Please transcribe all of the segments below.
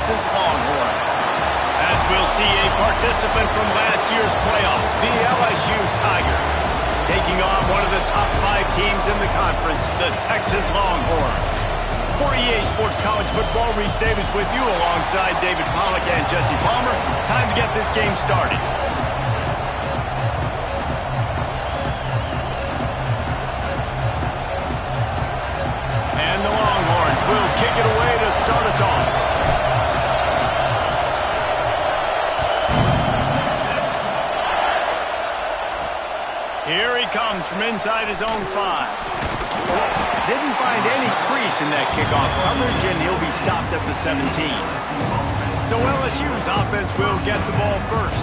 Texas Longhorns. As we'll see a participant from last year's playoff, the LSU Tigers, taking on one of the top 5 teams in the conference, the Texas Longhorns. For EA Sports College Football, Reese Davis with you alongside David Pollack and Jesse Palmer. Time to get this game started. And the Longhorns will kick it away to start us off. Here he comes from inside his own 5. Didn't find any crease in that kickoff coverage, and he'll be stopped at the 17. So LSU's offense will get the ball first.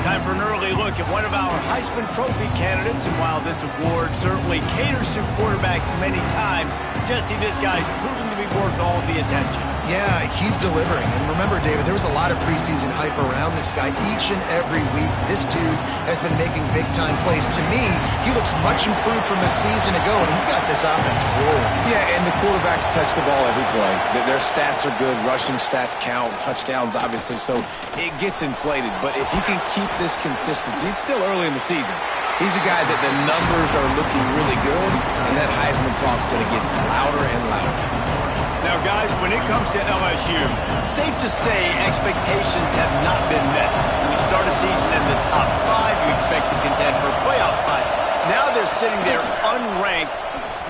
Time for an early look at one of our Heisman Trophy candidates, and while this award certainly caters to quarterbacks many times, Jesse, this guy's proven to be worth all the attention. Yeah, he's delivering. And remember, David, there was a lot of preseason hype around this guy each and every week. This dude has been making big-time plays. To me, he looks much improved from a season ago, and he's got this offense rolling. Yeah, and the quarterbacks touch the ball every play. Their stats are good. Rushing stats count. Touchdowns, obviously, so it gets inflated. But if he can keep this consistency, it's still early in the season. He's a guy that the numbers are looking really good, and that Heisman talk's going to get louder and louder. Now, guys, when it comes to LSU, safe to say expectations have not been met. When you start a season in the top 5, you expect to contend for a playoff spot. Now they're sitting there unranked.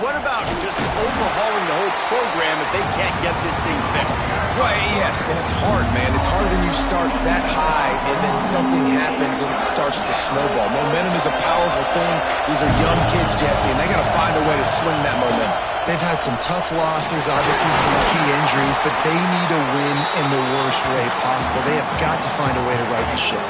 What about just overhauling the whole program if they can't get this thing fixed? Well, yes, and it's hard, man. It's hard when you start that high and then something happens and it starts to snowball. Momentum is a powerful thing. These are young kids, Jesse, and they got to find a way to swing that momentum. They've had some tough losses, obviously some key injuries, but they need a win in the worst way possible. They have got to find a way to right the ship.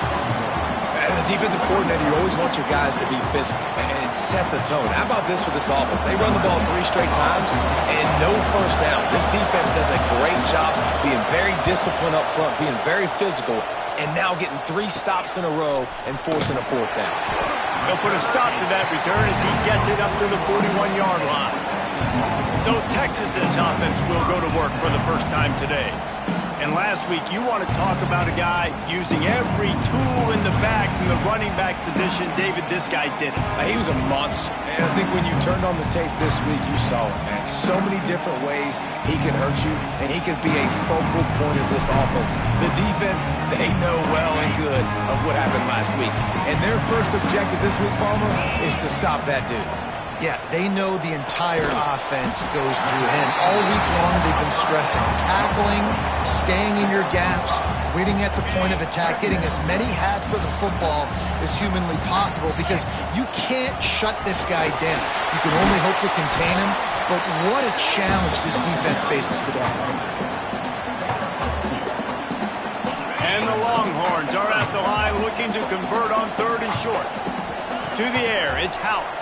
As a defensive coordinator, you always want your guys to be physical and set the tone. How about this for this offense? They run the ball 3 straight times and no first down. This defense does a great job being very disciplined up front, being very physical, and now getting 3 stops in a row and forcing a 4th down. They'll put a stop to that return as he gets it up to the 41-yard line. So Texas's offense will go to work for the first time today. And last week, you want to talk about a guy using every tool in the bag from the running back position. David, this guy did it. He was a monster. And I think when you turned on the tape this week, you saw it, man. So many different ways he can hurt you, and he can be a focal point of this offense. The defense, they know well and good of what happened last week. And their first objective this week, Palmer, is to stop that dude. Yeah, they know the entire offense goes through him. All week long, they've been stressing tackling, staying in your gaps, waiting at the point of attack, getting as many hats to the football as humanly possible because you can't shut this guy down. You can only hope to contain him, but what a challenge this defense faces today. And the Longhorns are at the line looking to convert on 3rd and short. To the air, it's Howard.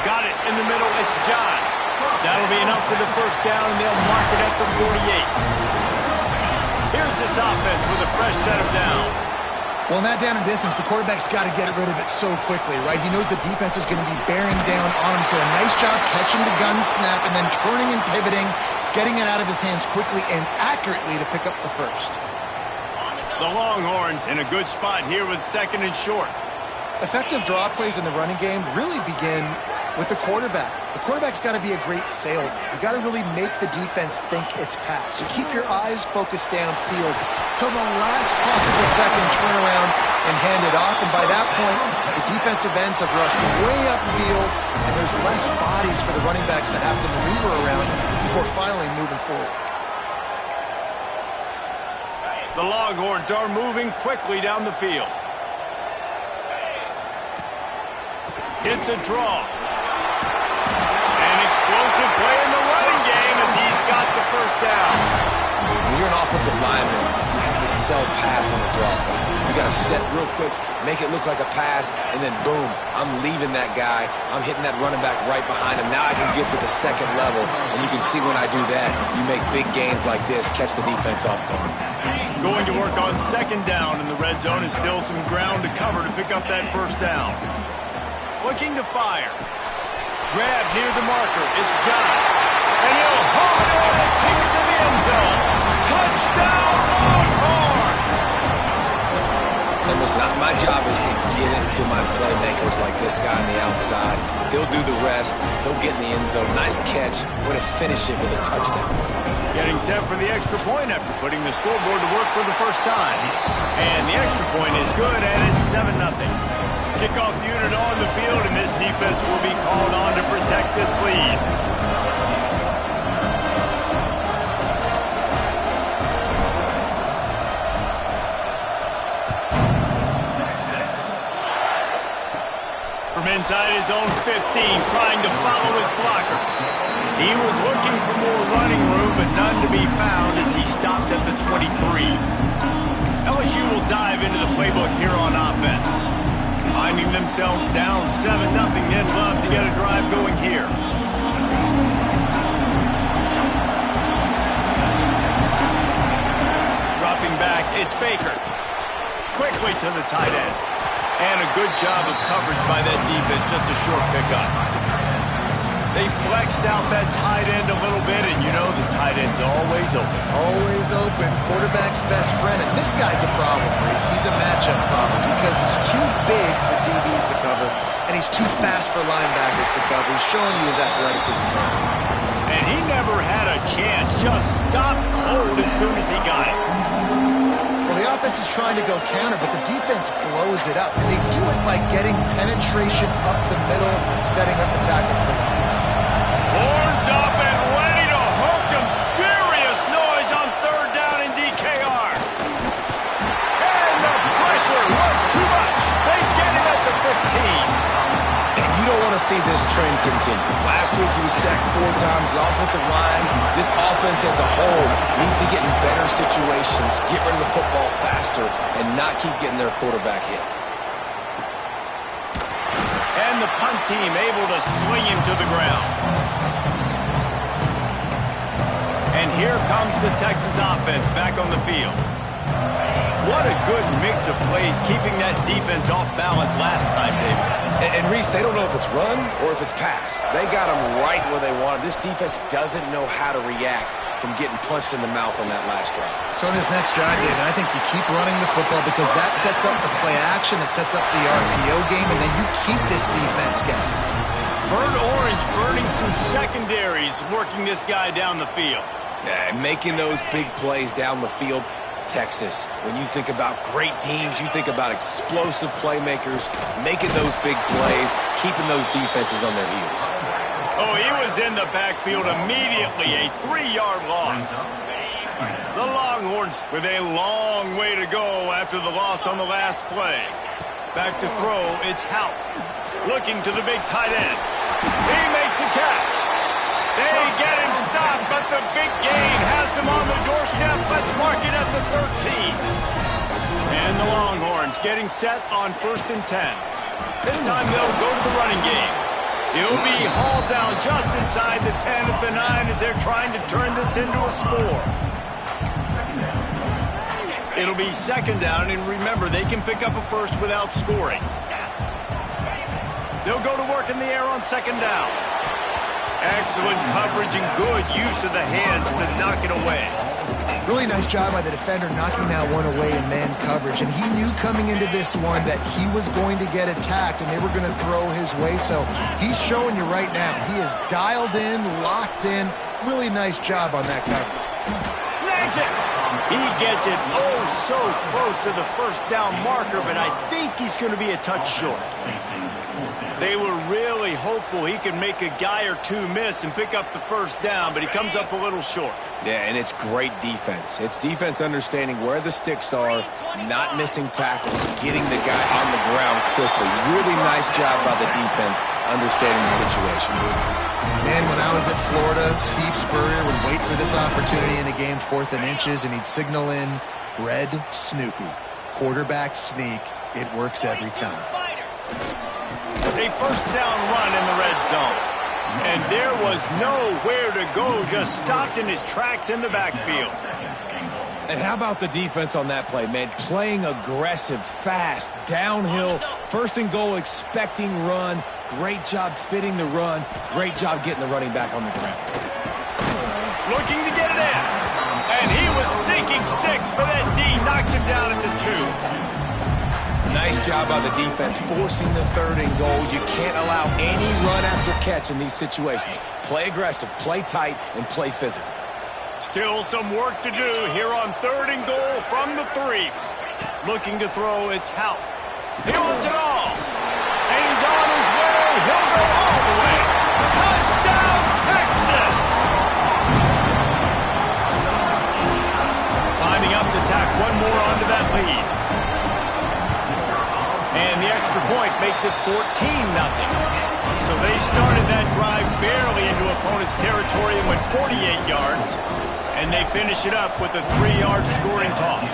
Got it in the middle, it's John. That'll be enough for the first down, and they'll mark it at the 48. Here's this offense with a fresh set of downs. Well, in that down and distance, the quarterback's got to get rid of it so quickly, right? He knows the defense is going to be bearing down on him, so a nice job catching the gun snap and then turning and pivoting, getting it out of his hands quickly and accurately to pick up the first. The Longhorns in a good spot here with 2nd and short. Effective draw plays in the running game really begin with the quarterback. The quarterback's got to be a great salesman. You got to really make the defense think it's pass. So keep your eyes focused downfield till the last possible second, turn around and hand it off. And by that point, the defensive ends have rushed way upfield, and there's less bodies for the running backs to have to maneuver around before finally moving forward. The Longhorns are moving quickly down the field. It's a draw. An explosive play in the running game as he's got the first down. When you're an offensive lineman, you have to sell pass on the draw play. You got to set real quick, make it look like a pass, and then boom, I'm leaving that guy. I'm hitting that running back right behind him. Now I can get to the 2nd level, and you can see when I do that, you make big gains like this, catch the defense off guard. Going to work on 2nd down in the red zone, and still some ground to cover to pick up that first down. Looking to fire. Grab near the marker. It's John. And he'll haul it in and take it to the end zone. playmakers like this guy on the outside. He'll do the rest. He'll get in the end zone. Nice catch. Way to finish it with a touchdown. Getting set for the extra point after putting the scoreboard to work for the first time. And the extra point is good, and it's 7-0. Kickoff unit on the field, and this defense will be called on to protect this lead. From inside his own 15, trying to follow his blockers. He was looking for more running room, but none to be found as he stopped at the 23. LSU will dive into the playbook here on offense. Finding themselves down 7-0, they'd love to get a drive going here. Dropping back, it's Baker. Quickly to the tight end. And a good job of coverage by that defense, just a short pickup. They flexed out that tight end a little bit, and you know the tight end's always open. Always open. Quarterback's best friend. And this guy's a problem, Reese. He's a matchup problem because he's too big for DBs to cover, and he's too fast for linebackers to cover. He's showing you his athleticism there. And he never had a chance. Just stopped cold as soon as he got it. Well, the offense is trying to go counter, but the defense blows it up. And they do it by getting penetration up the middle, setting up the tackle for loss. Horns up and ready to hook them. Serious noise on third down in DKR. And the pressure was too much. They get it at the 15. And you don't want to see this trend continue. Last week he was sacked 4 times. The offensive line, this offense as a whole, needs to get in better situations, get rid of the football faster, and not keep getting their quarterback hit. And the punt team able to sling him to the ground. And here comes the Texas offense back on the field. What a good mix of plays, keeping that defense off balance last time, David. And Reese, they don't know if it's run or if it's pass. They got them right where they wanted. This defense doesn't know how to react from getting punched in the mouth on that last drive. So in this next drive, David, I think you keep running the football because that sets up the play action, it sets up the RPO game, and then you keep this defense guessing. Burnt Orange burning some secondaries, working this guy down the field. Yeah, and making those big plays down the field. Texas, when you think about great teams, you think about explosive playmakers, making those big plays, keeping those defenses on their heels. Oh, he was in the backfield immediately, a 3-yard loss. The Longhorns with a long way to go after the loss on the last play. Back to throw, it's Houck. Looking to the big tight end. He makes a catch. They get him stopped, but the big gain has them on the doorstep. Let's mark it at the 13. And the Longhorns getting set on 1st and 10. This time they'll go to the running game. He'll be hauled down just inside the 10 at the 9 as they're trying to turn this into a score. It'll be 2nd down, and remember, they can pick up a first without scoring. They'll go to work in the air on 2nd down. Excellent coverage and good use of the hands to knock it away. Really nice job by the defender knocking that one away in man coverage. And he knew coming into this one that he was going to get attacked and they were going to throw his way. So he's showing you right now. He is dialed in, locked in. Really nice job on that coverage. Snags it. He gets it oh so close to the 1st down marker, but I think he's going to be a touch short. They were really hopeful he could make a guy or two miss and pick up the 1st down, but he comes up a little short. Yeah, and it's great defense. It's defense understanding where the sticks are, not missing tackles, getting the guy on the ground quickly. Really nice job by the defense understanding the situation. Man, when I was at Florida, Steve Spurrier would wait for this opportunity in a game 4th and inches, and he'd signal in Red Snoopy. Quarterback sneak. It works every time. A 1st down run in the red zone. And there was nowhere to go, just stopped in his tracks in the backfield. And how about the defense on that play, man? Playing aggressive, fast, downhill, 1st and goal, expecting run. Great job fitting the run. Great job getting the running back on the ground. Looking to get it in. And he was thinking 6, but that D knocks him down at the 2. Nice job by the defense forcing the 3rd and goal. You can't allow any run after catch in these situations. Play aggressive, play tight, and play physical. Still some work to do here on 3rd and goal from the 3. Looking to throw, it's Hout. He wants it all. And he's on his way. He'll go all the way. Touchdown, Texas! Lining up to tack one more onto that lead. And the extra point makes it 14-0. So they started that drive barely into opponent's territory and went 48 yards. And they finish it up with a 3-yard scoring toss.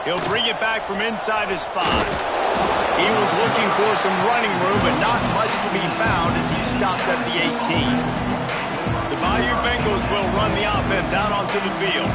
He'll bring it back from inside his 5. He was looking for some running room, but not much to be found as he stopped at the 18. The Bayou Bengals will run the offense out onto the field.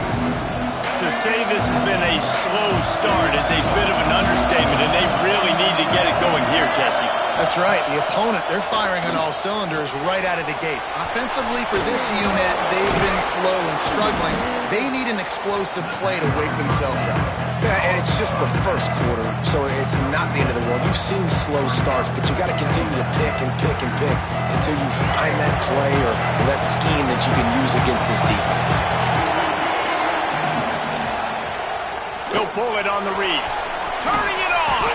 To say this has been a slow start is a bit of an understatement, and they really need to get it going here, Jesse. That's right. The opponent, they're firing on all cylinders right out of the gate. Offensively, for this unit, they've been slow and struggling. They need an explosive play to wake themselves up. Yeah, and it's just the first quarter, so it's not the end of the world. You've seen slow starts, but you got to continue to pick and pick and pick until you find that play or that scheme that you can use against this defense. He'll pull it on the read. Turning it on!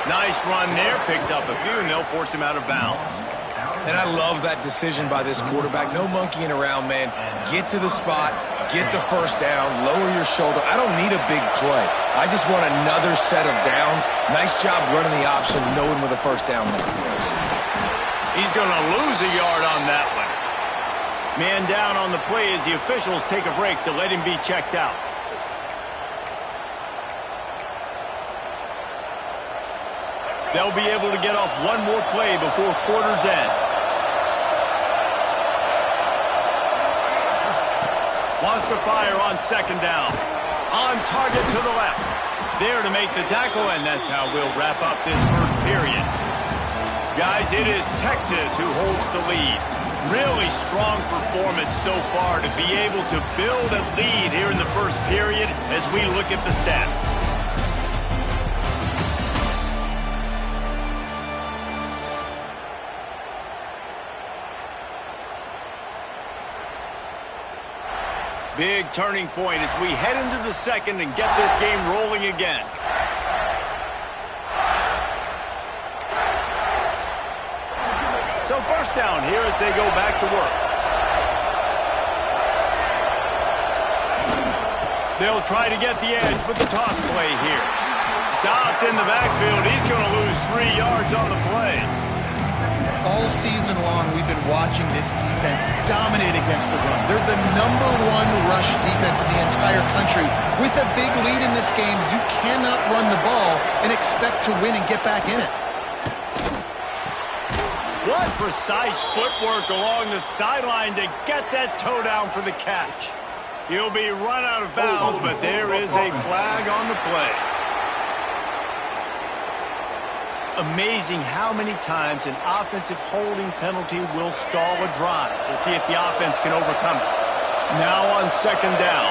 Nice run there. Picks up a few, and they'll force him out of bounds. And I love that decision by this quarterback. No monkeying around, man. Get to the spot, get the first down, lower your shoulder. I don't need a big play. I just want another set of downs. Nice job running the option, knowing where the first down marker is. He's going to lose a yard on that one. Man down on the play as the officials take a break to let him be checked out. They'll be able to get off one more play before quarter's end. Wants to fire on 2nd down. On target to the left. There to make the tackle, and that's how we'll wrap up this first period. Guys, it is Texas who holds the lead. Really strong performance so far to be able to build a lead here in the first period as we look at the stats. Big turning point as we head into the second and get this game rolling again. So first down here as they go back to work. They'll try to get the edge with the toss play here. Stopped in the backfield. He's going to lose 3 yards on the play. All season long, we've been watching this defense dominate against the run. They're the #1 rush defense in the entire country. With a big lead in this game, you cannot run the ball and expect to win and get back in it. What precise footwork along the sideline to get that toe down for the catch. He'll be run out of bounds, but there is a flag on the play. Amazing how many times an offensive holding penalty will stall a drive. We'll see if the offense can overcome it. Now on 2nd down.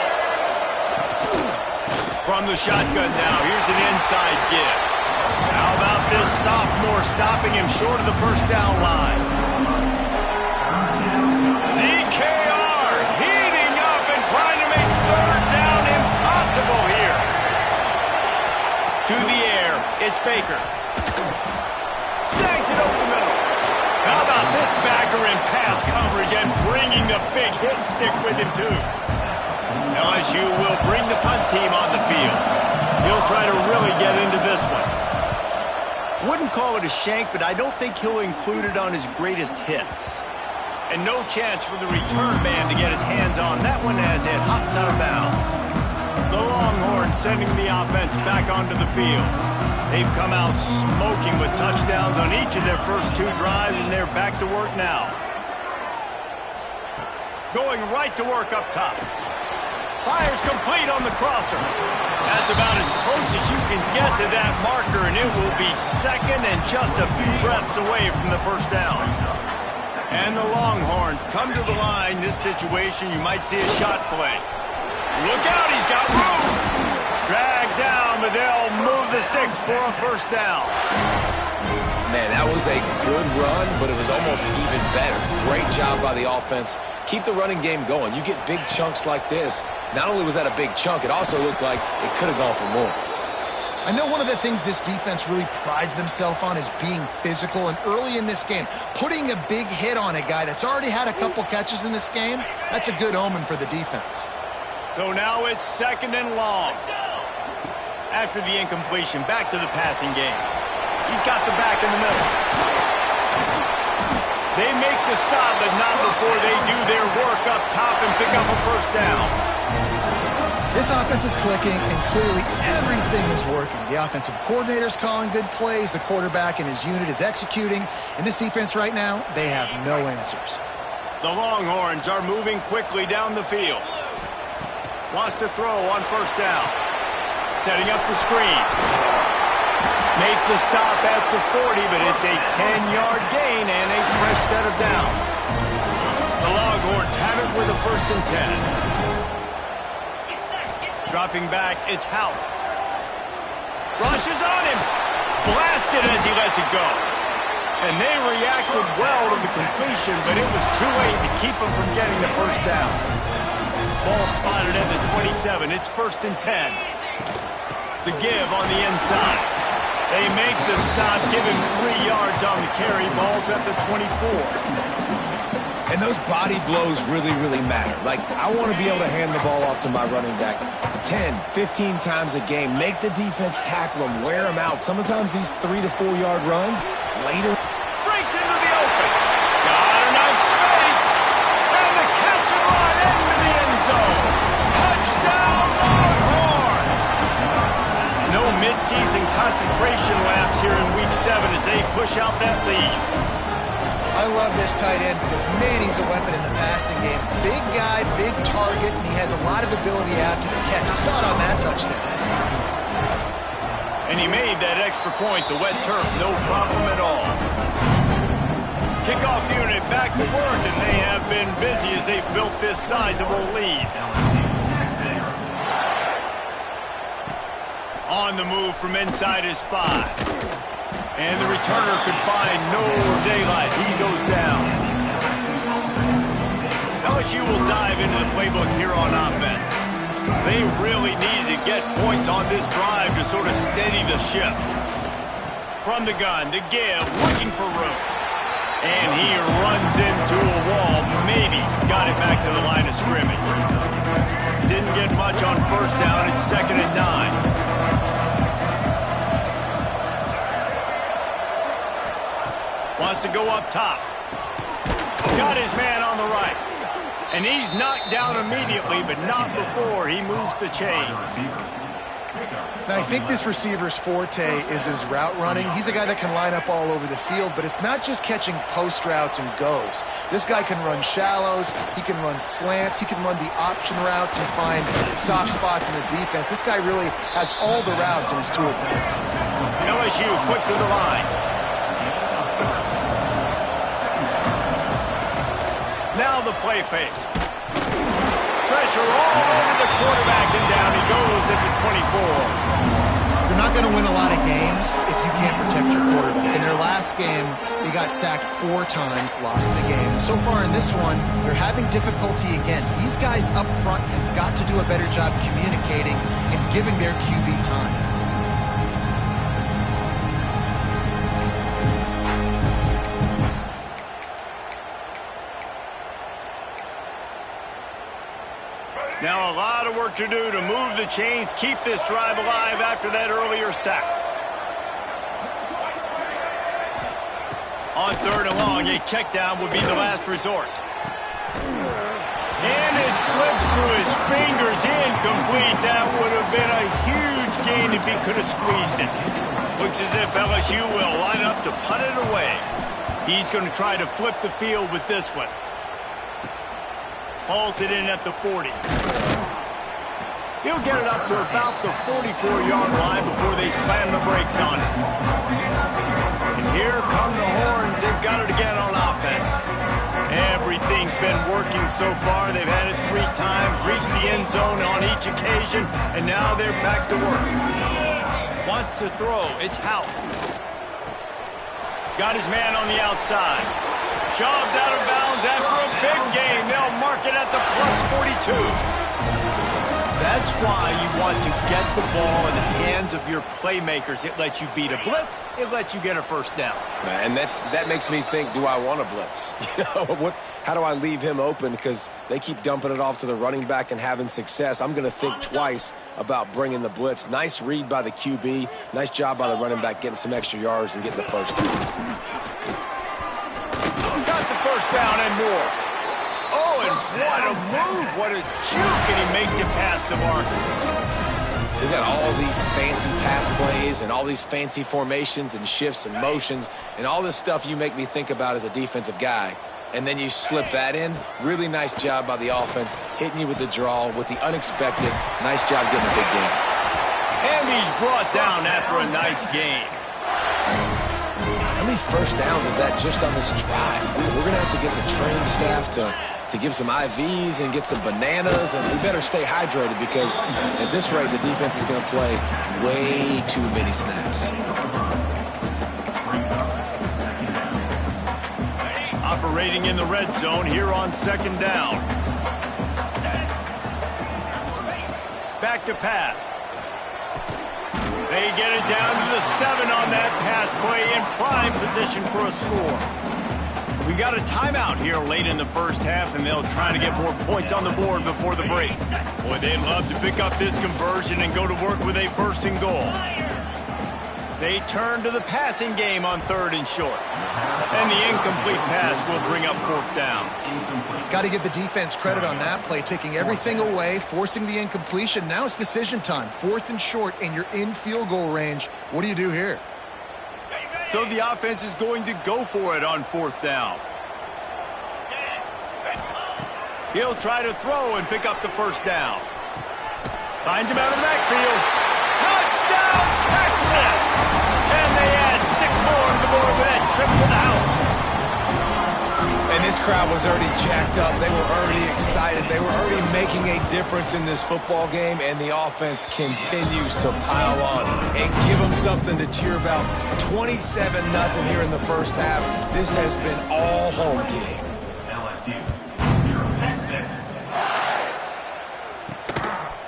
From the shotgun now, here's an inside give. How about this sophomore stopping him short of the first down line? DKR heating up and trying to make 3rd down impossible here. To the air, it's Baker. Snags it over the middle. How about this backer in pass coverage and bringing the big hit stick with him too. LSU will bring the punt team on the field. He'll try to really get into this one. Wouldn't call it a shank, but I don't think he'll include it on his greatest hits. And no chance for the return man to get his hands on that one as it hops out of bounds. The Longhorns sending the offense back onto the field. They've come out smoking with touchdowns on each of their first 2 drives, and they're back to work now. Going right to work up top. Fires complete on the crosser. That's about as close as you can get to that marker, and it will be 2nd and just a few breaths away from the first down. And the Longhorns come to the line. This situation, you might see a shot play. Look out, he's got room. Dragged down, but they'll move the sticks for a first down. Man, that was a good run, but it was almost even better. Great job by the offense. Keep the running game going. You get big chunks like this. Not only was that a big chunk, it also looked like it could have gone for more. I know one of the things this defense really prides themselves on is being physical, and early in this game, putting a big hit on a guy that's already had a couple catches in this game, that's a good omen for the defense. So now it's 2nd and long. After the incompletion, back to the passing game. He's got the back in the middle. They make the stop, but not before they do their work up top and pick up a first down. This offense is clicking, and clearly everything is working. The offensive coordinator's calling good plays. The quarterback and his unit is executing. And this defense right now, they have no answers. The Longhorns are moving quickly down the field. Wants to throw on first down. Setting up the screen. Make the stop at the 40, but it's a 10-yard gain and a fresh set of downs. The Longhorns have it with a 1st and 10. Dropping back, it's Howard. Rushes on him. Blasted as he lets it go. And they reacted well to the completion, but it was too late to keep him from getting the first down. Ball spotted at the 27. It's 1st and 10. The give on the inside. They make the stop, give him 3 yards on the carry. Ball's at the 24. And those body blows really, really matter. Like, I want to be able to hand the ball off to my running back 10, 15 times a game. Make the defense tackle them, wear them out. Sometimes these 3 to 4 yard runs, later. Breaks into the open. Got enough space. And the catch and run into the end zone. Touchdown, Longhorns. No midseason concentration laps here in Week 7 as they push out that lead. I love this tight end because, man, he's a weapon in the passing game. Big guy, big target, and he has a lot of ability after the catch. You saw it on that touchdown. And he made that extra point, the wet turf, no problem at all. Kickoff unit back to work, and they have been busy as they've built this sizable lead. On the move from inside his 5. And the returner could find no daylight. He goes down. LSU will dive into the playbook here on offense. They really needed to get points on this drive to sort of steady the ship. From the gun, the give, looking for room. And he runs into a wall. Maybe got it back to the line of scrimmage. Didn't get much on first down. It's 2nd and 9. Wants to go up top. Got his man on the right. And he's knocked down immediately, but not before he moves the chains. Now, I think this receiver's forte is his route running. He's a guy that can line up all over the field, but it's not just catching post routes and goes. This guy can run shallows, he can run slants, he can run the option routes and find soft spots in the defense. This guy really has all the routes in his toolbox. LSU quick to the line. Now the play fake. Pressure all over the quarterback, and down he goes at the 24. You're not going to win a lot of games if you can't protect your quarterback. In their last game, they got sacked 4 times, lost the game. And so far in this one, they're having difficulty again. These guys up front have got to do a better job communicating and giving their QB time. Now a lot of work to do to move the chains, keep this drive alive after that earlier sack. On 3rd and long, a check down would be the last resort. And it slips through his fingers, incomplete. That would have been a huge gain if he could have squeezed it. Looks as if LSU will line up to punt it away. He's going to try to flip the field with this one. Hauls it in at the 40. He'll get it up to about the 44-yard line before they slam the brakes on it. And here come the Horns. They've got it again on offense. Everything's been working so far. They've had it 3 times, reached the end zone on each occasion, and now they're back to work. Wants to throw. It's Hout. Got his man on the outside. Shoved out of bounds after a big gain. They'll mark it at the +42. That's why you want to get the ball in the hands of your playmakers. It lets you beat a blitz. It lets you get a first down. And that makes me think, do I want a blitz? How do I leave him open? Because they keep dumping it off to the running back and having success. I'm going to think twice about bringing the blitz. Nice read by the QB. Nice job by the running back getting some extra yards and getting the first down. Got the first down and more. Oh, and what a move. What a juke, and he makes it past the marker. We got all these fancy pass plays and all these fancy formations and shifts and motions and all this stuff you make me think about as a defensive guy. And then you slip that in. Really nice job by the offense, hitting you with the draw, with the unexpected. Nice job getting a big game. And he's brought down after a nice game. How many first downs is that just on this drive? We're going to have to get the training staff to give some IVs and get some bananas, and we better stay hydrated because at this rate, the defense is going to play way too many snaps. Operating in the red zone here on 2nd down. Back to pass. They get it down to the 7 on that pass play in prime position for a score. We got a timeout here late in the first half, and they'll try to get more points on the board before the break. Boy, they'd love to pick up this conversion and go to work with a 1st and goal. They turn to the passing game on 3rd and short. And the incomplete pass will bring up 4th down. Got to give the defense credit on that play, taking everything away, forcing the incompletion. Now it's decision time. 4th and short, and you're in field goal range. What do you do here? So the offense is going to go for it on 4th down. He'll try to throw and pick up the 1st down. Finds him out of the backfield. Touchdown, Texas! And they add 6 more to the board with that trip to the house. And this crowd was already jacked up. They were already excited. They were already making a difference in this football game, and the offense continues to pile on and give them something to cheer about. 27-0 here in the first half. This has been all home team.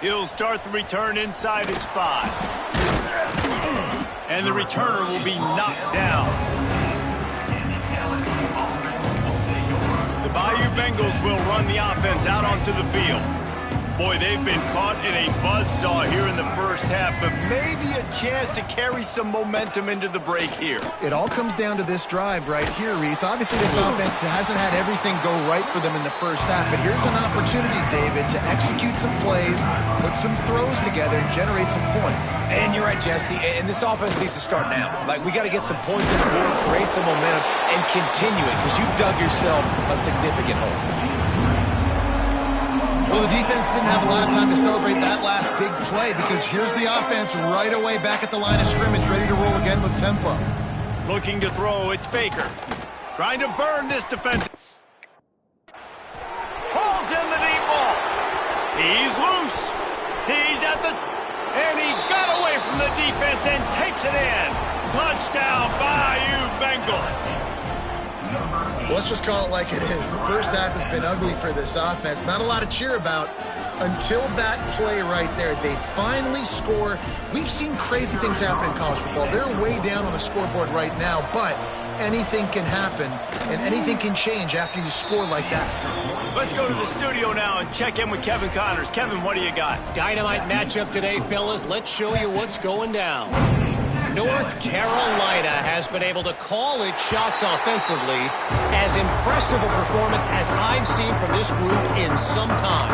He'll start the return inside his 5. And the returner will be knocked down. The Bayou Bengals will run the offense out onto the field. Boy, they've been caught in a buzzsaw here in the first half, but maybe a chance to carry some momentum into the break here. It all comes down to this drive right here, Reese. Obviously, this offense hasn't had everything go right for them in the first half, but here's an opportunity, David, to execute some plays, put some throws together, and generate some points. And you're right, Jesse, and this offense needs to start now. Like, we got to get some points on the board, create some momentum, and continue it, because you've dug yourself a significant hole. Well, the defense didn't have a lot of time to celebrate that last big play because here's the offense right away back at the line of scrimmage, ready to roll again with tempo. Looking to throw, it's Baker. Trying to burn this defense. Pulls in the deep ball. He's loose. He's at the... And he got away from the defense and takes it in. Touchdown, Bayou Bengals. Well, let's just call it like it is. The first half has been ugly for this offense. Not a lot to cheer about until that play right there. They finally score. We've seen crazy things happen in college football. They're way down on the scoreboard right now, but anything can happen, and anything can change after you score like that. Let's go to the studio now and check in with Kevin Connors. Kevin, what do you got? Dynamite matchup today, fellas. Let's show you what's going down. North Carolina has been able to call its shots offensively. As impressive a performance as I've seen from this group in some time.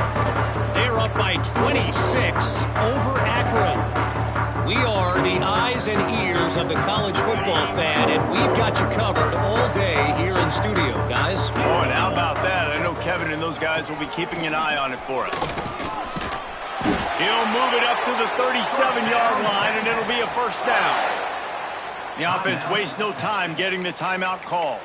They're up by 26 over Akron. We are the eyes and ears of the college football fan, and we've got you covered all day here in studio, guys. Oh, and how about that? I know Kevin and those guys will be keeping an eye on it for us. He'll move it up to the 37-yard line, and it'll be a first down. The offense wastes no time getting the timeout called.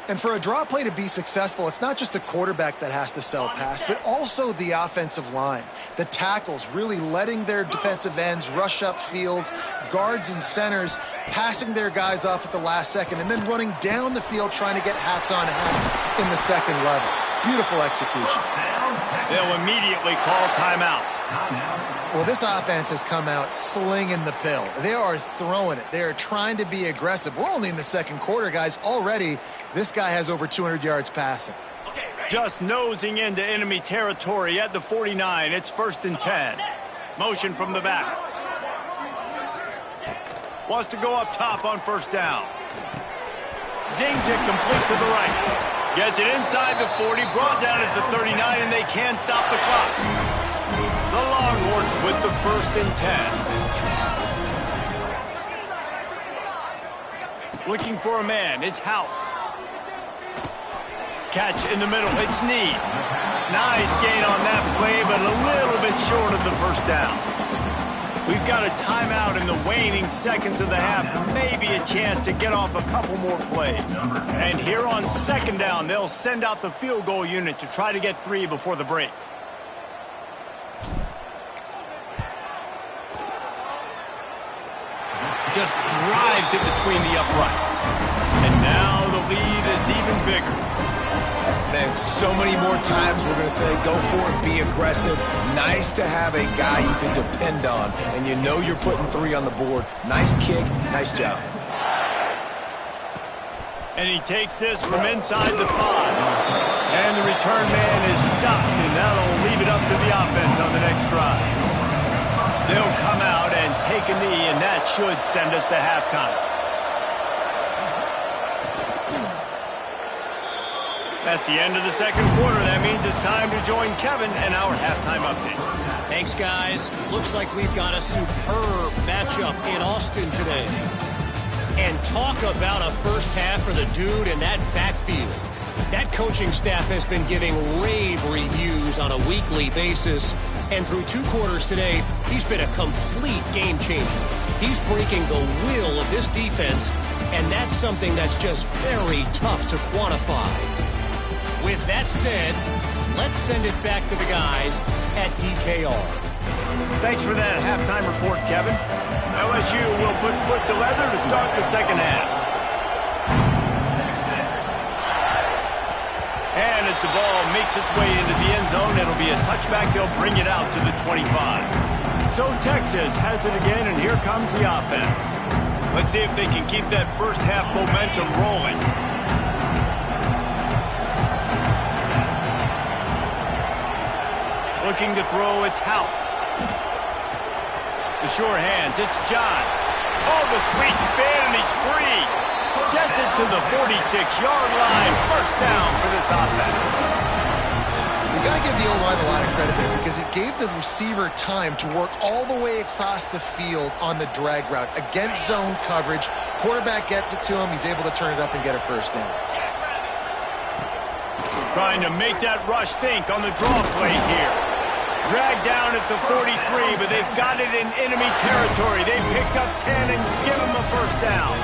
And for a draw play to be successful, it's not just the quarterback that has to sell pass, but also the offensive line. The tackles really letting their defensive ends rush upfield, guards and centers passing their guys off at the last second, and then running down the field trying to get hats on hats in the second level. Beautiful execution. They'll immediately call timeout. Well, this offense has come out slinging the pill. They are throwing it. They are trying to be aggressive. We're only in the second quarter, guys. Already, this guy has over 200 yards passing. Just nosing into enemy territory at the 49. It's 1st and 10. Motion from the back. Wants to go up top on 1st down. Zings it complete to the right. Gets it inside the 40, brought down at the 39, and they can't stop the clock. The Longhorns with the 1st and 10. Looking for a man. It's Hout. Catch in the middle. It's Snead. Nice gain on that play, but a little bit short of the 1st down. We've got a timeout in the waning seconds of the half. Maybe a chance to get off a couple more plays. And here on 2nd down, they'll send out the field goal unit to try to get 3 before the break. Just drives it between the uprights. And now the lead is even bigger. Man, so many more times we're going to say go for it, be aggressive. Nice to have a guy you can depend on, and you know you're putting 3 on the board. Nice kick, nice job. And he takes this from inside the 5. And the return man is stopped, and that'll leave it up to the offense on the next drive. They'll come out and take a knee, and that should send us to halftime. That's the end of the second quarter. That means it's time to join Kevin and our halftime update. Thanks, guys. Looks like we've got a superb matchup in Austin today. And talk about a first half for the dude in that backfield. That coaching staff has been giving rave reviews on a weekly basis. And through 2 quarters today, he's been a complete game changer. He's breaking the will of this defense, and that's something that's just very tough to quantify. With that said, let's send it back to the guys at DKR. Thanks for that halftime report, Kevin. LSU will put foot to leather to start the second half. And as the ball makes its way into the end zone, it'll be a touchback. They'll bring it out to the 25. So Texas has it again, and here comes the offense. Let's see if they can keep that first half momentum rolling. Looking to throw, it's Hout. The sure hands, it's John. Oh, the sweet spin, and he's free. Gets it to the 46-yard line. 1st down for this offense. You got to give the O-line a lot of credit there because it gave the receiver time to work all the way across the field on the drag route against zone coverage. Quarterback gets it to him. He's able to turn it up and get a 1st down. Trying to make that rush think on the draw play here. Dragged down at the 43, but they've got it in enemy territory. They picked up 10 and give him a 1st down.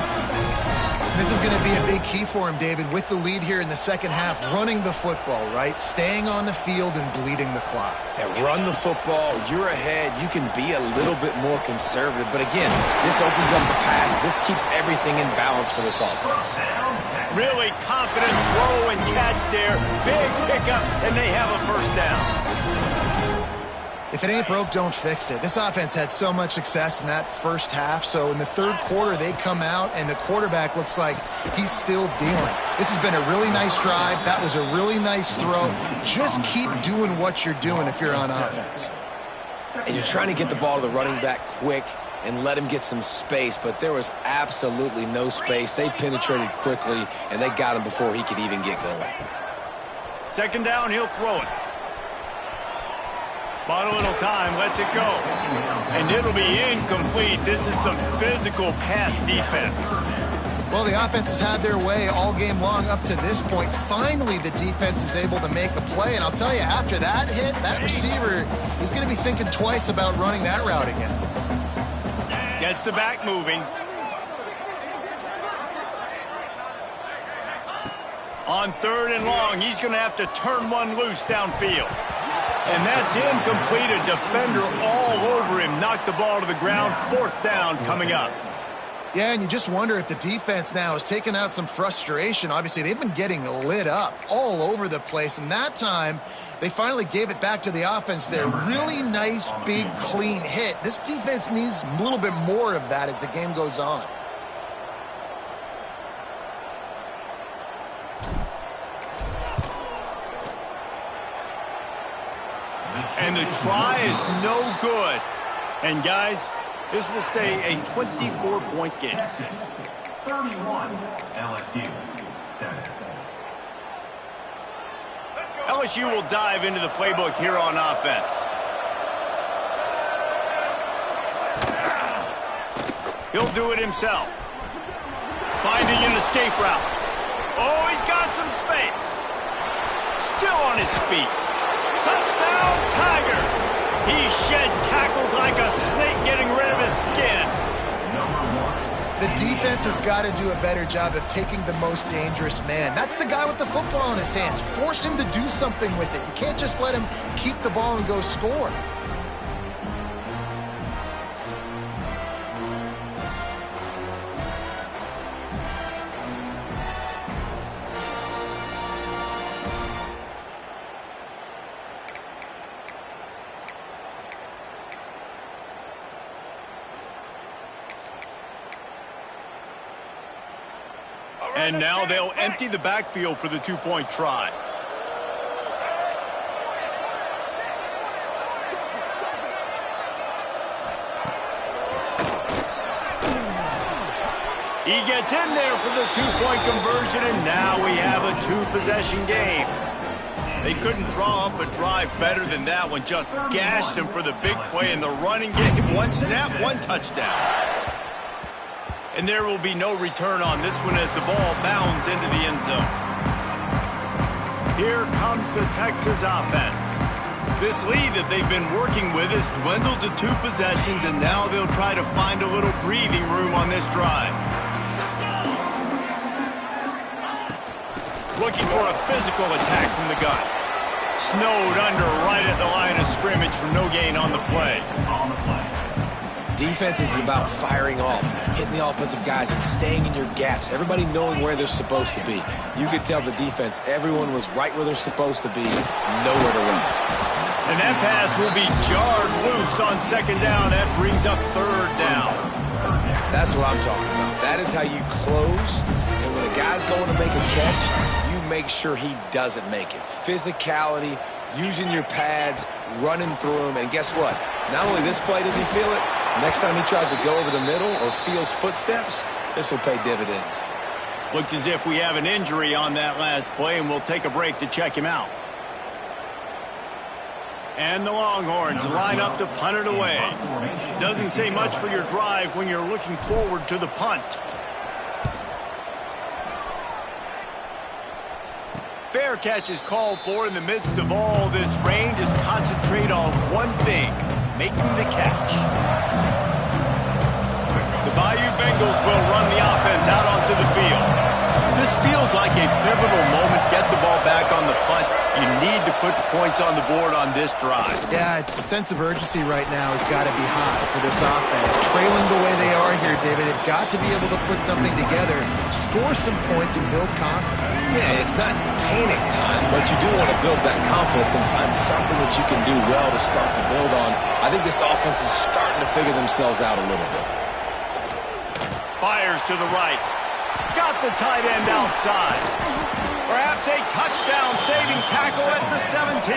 This is going to be a big key for him, David, with the lead here in the second half, running the football, right? Staying on the field and bleeding the clock. Yeah, run the football. You're ahead. You can be a little bit more conservative. But again, this opens up the pass. This keeps everything in balance for this offense. Really confident throw and catch there. Big pickup, and they have a 1st down. If it ain't broke, don't fix it. This offense had so much success in that first half, so in the 3rd quarter, they come out, and the quarterback looks like he's still dealing. This has been a really nice drive. That was a really nice throw. Just keep doing what you're doing if you're on offense. And you're trying to get the ball to the running back quick and let him get some space, but there was absolutely no space. They penetrated quickly, and they got him before he could even get going. 2nd down, he'll throw it. Bought a little time, lets it go. And it'll be incomplete. This is some physical pass defense. Well, the offense has had their way all game long up to this point. Finally, the defense is able to make a play. And I'll tell you, after that hit, that receiver, he's going to be thinking twice about running that route again. Gets the back moving. On 3rd and long, he's going to have to turn one loose downfield. And that's incomplete. A defender all over him. Knocked the ball to the ground. 4th down coming up. Yeah, and you just wonder if the defense now has taken out some frustration. Obviously, they've been getting lit up all over the place. And that time, they finally gave it back to the offense there. Really nice, big, clean hit. This defense needs a little bit more of that as the game goes on. And the try is no good. And, guys, this will stay a 24-point game. Texas, 31, LSU, 7. LSU will dive into the playbook here on offense. He'll do it himself. Finding an escape route. Oh, he's got some space. Still on his feet. Touchdown, Tigers! He shed tackles like a snake getting rid of his skin. The defense has got to do a better job of taking the most dangerous man. That's the guy with the football in his hands. Force him to do something with it. You can't just let him keep the ball and go score. And now they'll empty the backfield for the 2-point try. He gets in there for the 2-point conversion, and now we have a 2-possession game. They couldn't draw up a drive better than that one. Just gashed him for the big play in the running game. One snap, one touchdown. And there will be no return on this one as the ball bounds into the end zone. Here comes the Texas offense. This lead that they've been working with has dwindled to 2 possessions, and now they'll try to find a little breathing room on this drive. Looking for a physical attack from the gun. Snowed under right at the line of scrimmage for no gain on the play. Defense is about firing off, hitting the offensive guys, and staying in your gaps. Everybody knowing where they're supposed to be. You could tell the defense, everyone was right where they're supposed to be, nowhere to run. And that pass will be jarred loose on 2nd down. That brings up 3rd down. That's what I'm talking about. That is how you close, and when a guy's going to make a catch, you make sure he doesn't make it. Physicality, using your pads, running through him, and guess what? Not only this play does he feel it, next time he tries to go over the middle or feels footsteps, this will pay dividends. Looks as if we have an injury on that last play, and we'll take a break to check him out. And the Longhorns line up to punt it away. Doesn't say much for your drive when you're looking forward to the punt. Fair catch is called for in the midst of all this rain. Just concentrate on one thing, making the catch. The Bayou Bengals will run the offense out onto the field. This feels like a pivotal moment. Get the ball back on the punt. You need to put points on the board on this drive. Yeah, its sense of urgency right now has got to be high for this offense. Trailing the way they are here, David, they've got to be able to put something together, score some points, and build confidence. Yeah, it's not panic time, but you do want to build that confidence and find something that you can do well to start to build on. I think this offense is starting to figure themselves out a little bit. Fires to the right. Got the tight end outside. Perhaps a touchdown-saving tackle at the 17.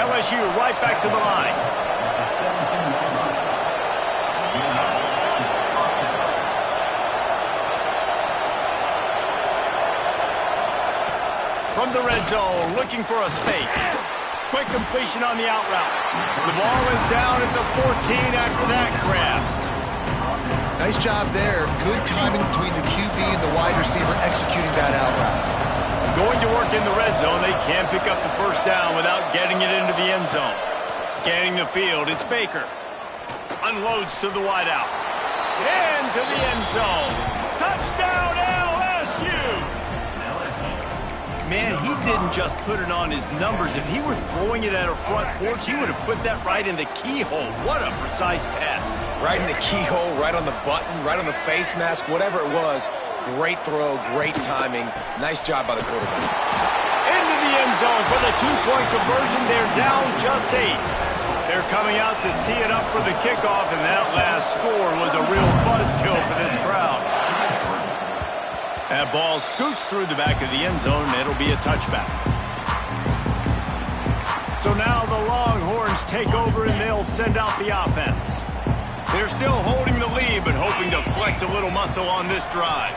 LSU right back to the line. From the red zone, looking for a space. Quick completion on the out route. The ball is down at the 14 after that grab. Nice job there. Good timing between the QB and the wide receiver executing that out route. Going to work in the red zone. They can't pick up the 1st down without getting it into the end zone. Scanning the field, it's Baker. Unloads to the wide out. Into the end zone. Touchdown LSU! Man, he didn't just put it on his numbers. If he were throwing it at a front porch, he would have put that right in the keyhole. What a precise pass. Right in the keyhole, right on the button, right on the face mask, whatever it was. Great throw, great timing. Nice job by the quarterback. Into the end zone for the two-point conversion. They're down just 8. They're coming out to tee it up for the kickoff, and that last score was a real buzzkill for this crowd. That ball scoots through the back of the end zone, and it'll be a touchback. So now the Longhorns take over, and they'll send out the offense. They're still holding the lead, but hoping to flex a little muscle on this drive.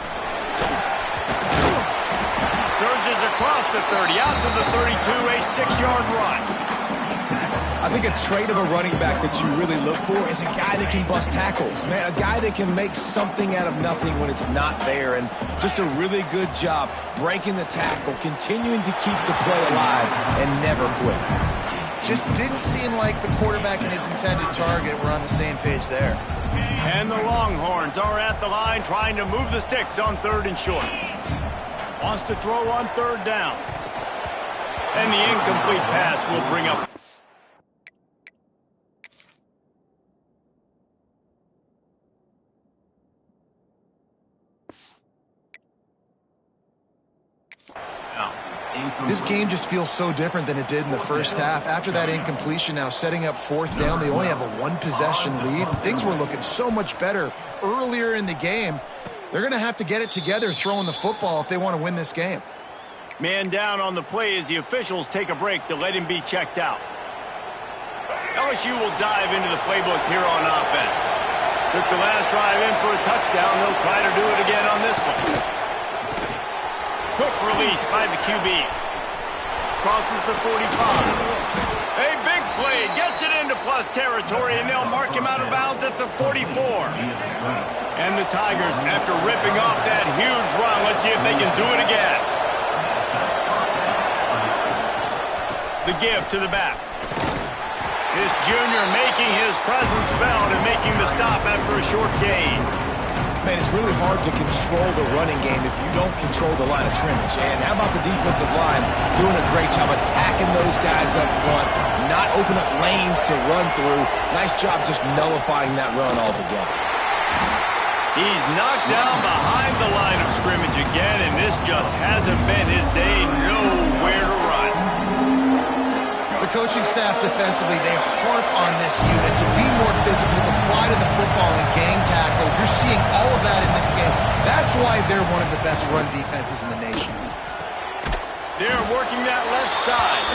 Surges across the 30, out to the 32, a 6-yard run. I think a trait of a running back that you really look for is a guy that can bust tackles. Man, a guy that can make something out of nothing when it's not there. And just a really good job breaking the tackle, continuing to keep the play alive, and never quit. Just didn't seem like the quarterback and his intended target were on the same page there. And the Longhorns are at the line trying to move the sticks on 3rd and short. Wants to throw on 3rd down. And the incomplete pass will bring up. This game just feels so different than it did in the first half. After that incompletion, now setting up 4th down, they only have a 1-possession lead. Things were looking so much better earlier in the game. They're going to have to get it together throwing the football if they want to win this game. Man down on the play as the officials take a break to let him be checked out. LSU will dive into the playbook here on offense. Took the last drive in for a touchdown. They'll try to do it again on this one. Quick release by the QB. Crosses the 45. A big play. Gets it into plus territory, and they'll mark him out of bounds at the 44. And the Tigers, after ripping off that huge run, let's see if they can do it again. The give to the back. This junior making his presence felt and making the stop after a short gain. Man, it's really hard to control the running game if you don't control the line of scrimmage. And how about the defensive line doing a great job attacking those guys up front, not open up lanes to run through. Nice job just nullifying that run altogether. He's knocked down behind the line of scrimmage again, and this just hasn't been his day. Nowhere to run. The coaching staff defensively, they harp on this unit to be more physical, to fly to the football and gang tackle. You're seeing all of that in this game. That's why they're one of the best run defenses in the nation. They're working that left side.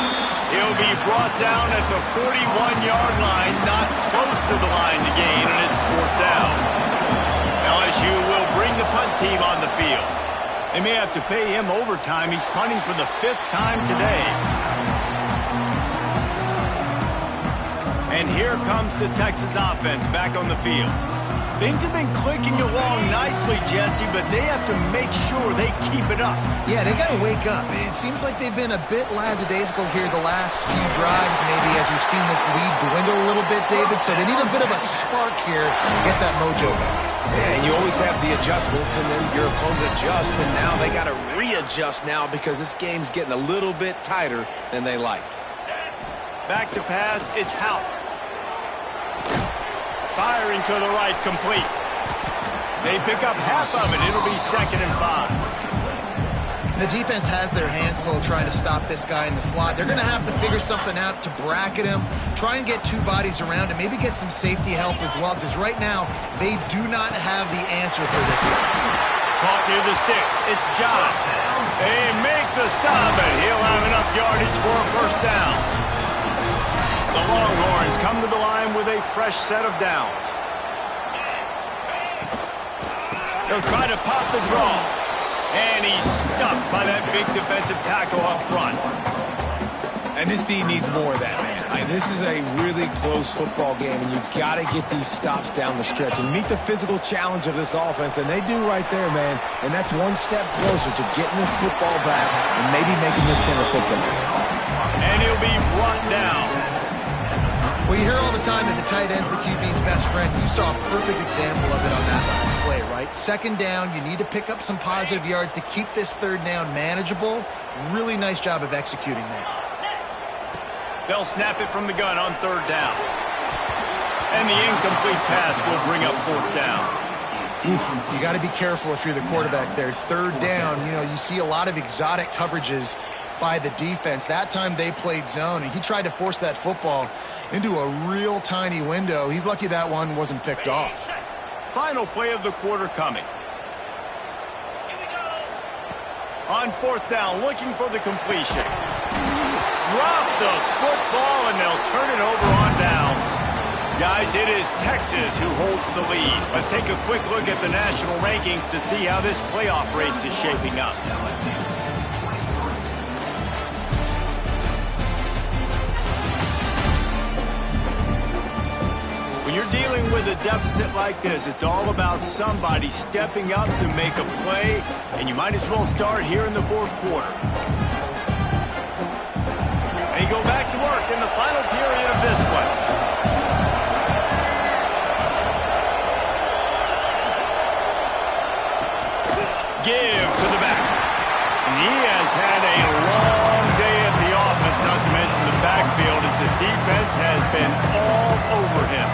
He'll be brought down at the 41-yard line, not close to the line to gain, and it's 4th down. LSU will bring the punt team on the field. They may have to pay him overtime. He's punting for the 5th time today. And here comes the Texas offense back on the field. Things have been clicking along nicely, Jesse, but they have to make sure they keep it up. Yeah, they got to wake up. It seems like they've been a bit lackadaisical here the last few drives, maybe as we've seen this lead dwindle a little bit, David. So they need a bit of a spark here to get that mojo back. Yeah, and you always have the adjustments, and then your opponent adjusts, and now they got to readjust now because this game's getting a little bit tighter than they liked. Back to pass, it's Houck. Firing to the right, complete. They pick up half of it. It'll be 2nd and 5. The defense has their hands full trying to stop this guy in the slot. They're going to have to figure something out to bracket him, try and get 2 bodies around him, maybe get some safety help as well, because right now they do not have the answer for this guy. Caught near the sticks. It's John. They make the stop, and he'll have enough yardage for a 1st down. The Longhorns come to the line with a fresh set of downs. They'll try to pop the draw. And he's stuffed by that big defensive tackle up front. And this team needs more of that, man. This is a really close football game, and you've got to get these stops down the stretch and meet the physical challenge of this offense, and they do right there, man. And that's one step closer to getting this football back and maybe making this thing a football game. And he'll be brought down. Well, you hear all the time that the tight end's the QB's best friend. You saw a perfect example of it on that last play, right? Second down, you need to pick up some positive yards to keep this third down manageable. Really nice job of executing that. They'll snap it from the gun on third down. And the incomplete pass will bring up fourth down. You got to be careful if you're the quarterback there. Third down, you see a lot of exotic coverages by the defense. That time they played zone, and he tried to force that football into a real tiny window. He's lucky that one wasn't picked off. Final play of the quarter coming. On fourth down, looking for the completion. Drop the football, and they'll turn it over on downs. Guys, it is Texas who holds the lead. Let's take a quick look at the national rankings to see how this playoff race is shaping up. When you're dealing with a deficit like this, it's all about somebody stepping up to make a play, and you might as well start here in the fourth quarter. They go back to work in the final period of this one. Give to the back. And he has had a long day at the office, not to mention the backfield, as the defense has been all over him.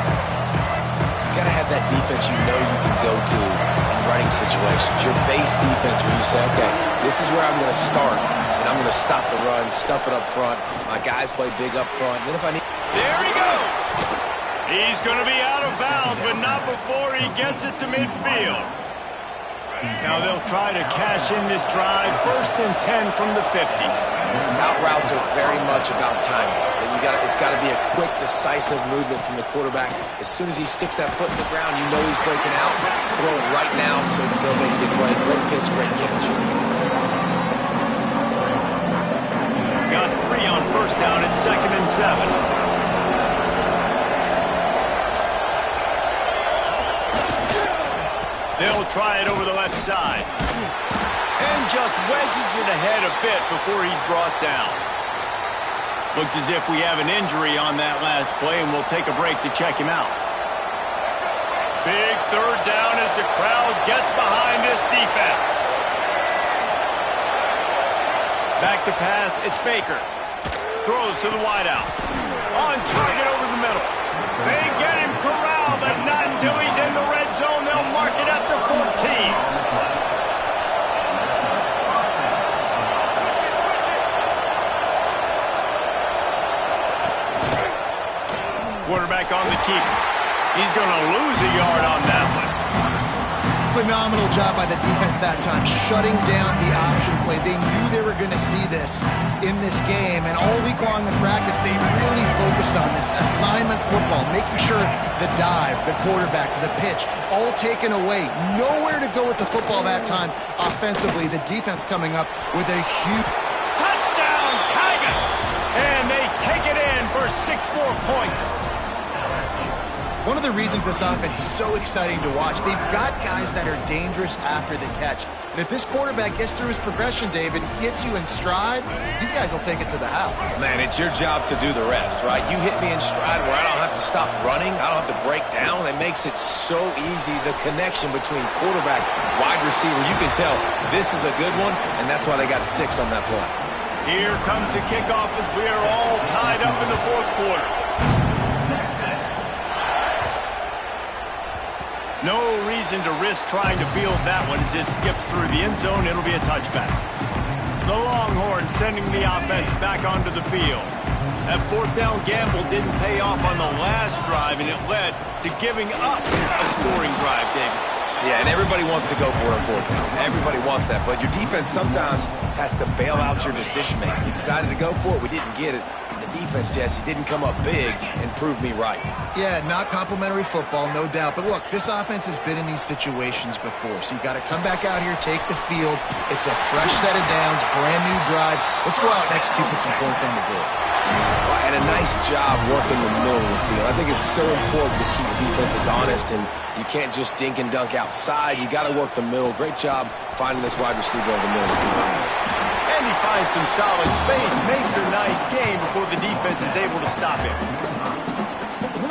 You got to have that defense you know you can go to in running situations. Your base defense where you say, okay, this is where I'm going to start, and I'm going to stop the run, stuff it up front. My guys play big up front. And then if I need... There he goes. He's going to be out of bounds, but not before he gets it to midfield. Now they'll try to cash in this drive. 1st and 10 from the 50. Out routes are very much about timing. It's got to be a quick, decisive movement from the quarterback. As soon as he sticks that foot in the ground, you know he's breaking out. Throw it right now so they'll make you play. Great pitch, great catch. Got 3 on 1st down at 2nd and 7. They'll try it over the left side. And just wedges it ahead a bit before he's brought down. Looks as if we have an injury on that last play, and we'll take a break to check him out. Big third down as the crowd gets behind this defense. Back to pass, it's Baker. Throws to the wideout. On target over the middle. They get him corralled, but not until he's in the red zone. They'll mark it at the 14. Quarterback on the keeper. He's going to lose a yard on that one. Phenomenal job by the defense that time, shutting down the option play. They knew they were going to see this in this game, and all week long in practice, they really focused on this assignment football, making sure the dive, the quarterback, the pitch, all taken away. Nowhere to go with the football that time offensively. The defense coming up with a huge touchdown, Tigers! And they take it in for 6 more points. One of the reasons this offense is so exciting to watch, they've got guys that are dangerous after the catch. And if this quarterback gets through his progression, David, gets you in stride, these guys will take it to the house. Man, it's your job to do the rest, right? You hit me in stride where I don't have to stop running. I don't have to break down. It makes it so easy. The connection between quarterback, wide receiver, you can tell this is a good one, and that's why they got 6 on that play. Here comes the kickoff as we are all tied up in the 4th quarter. No reason to risk trying to field that one as it skips through the end zone. It'll be a touchback. The Longhorns sending the offense back onto the field. That 4th down gamble didn't pay off on the last drive, and it led to giving up a scoring drive, David. Yeah, and everybody wants to go for it on 4th down. Everybody wants that, but your defense sometimes has to bail out your decision-making. You decided to go for it. We didn't get it. The defense, Jesse, didn't come up big and prove me right. Yeah, not complimentary football, no doubt. But look, this offense has been in these situations before, so you got to come back out here, take the field. It's a fresh set of downs, brand new drive. Let's go out and execute, put some points on the board. And a nice job working the middle of the field. I think it's so important to keep defenses honest, and you can't just dink and dunk outside. You got to work the middle. Great job finding this wide receiver over the middle of the field. And he finds some solid space, makes a nice game before the defense is able to stop him.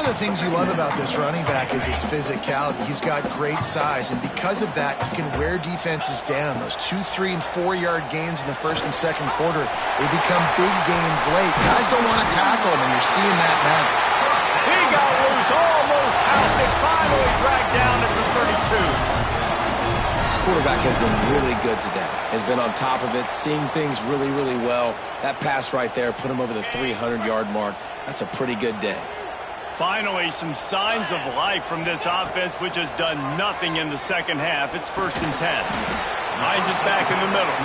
of the things you love about this running back is his physicality. He's got great size, and because of that, he can wear defenses down. Those 2, 3, and 4-yard gains in the first and second quarter, they become big gains late. Guys don't want to tackle him, and you're seeing that now. He got loose, almost passed it, finally dragged down at the 32. This quarterback has been really good today. Has been on top of it, seeing things really, really well. That pass right there put him over the 300-yard mark. That's a pretty good day. Finally, some signs of life from this offense, which has done nothing in the second half. It's 1st and 10. Hines is back in the middle.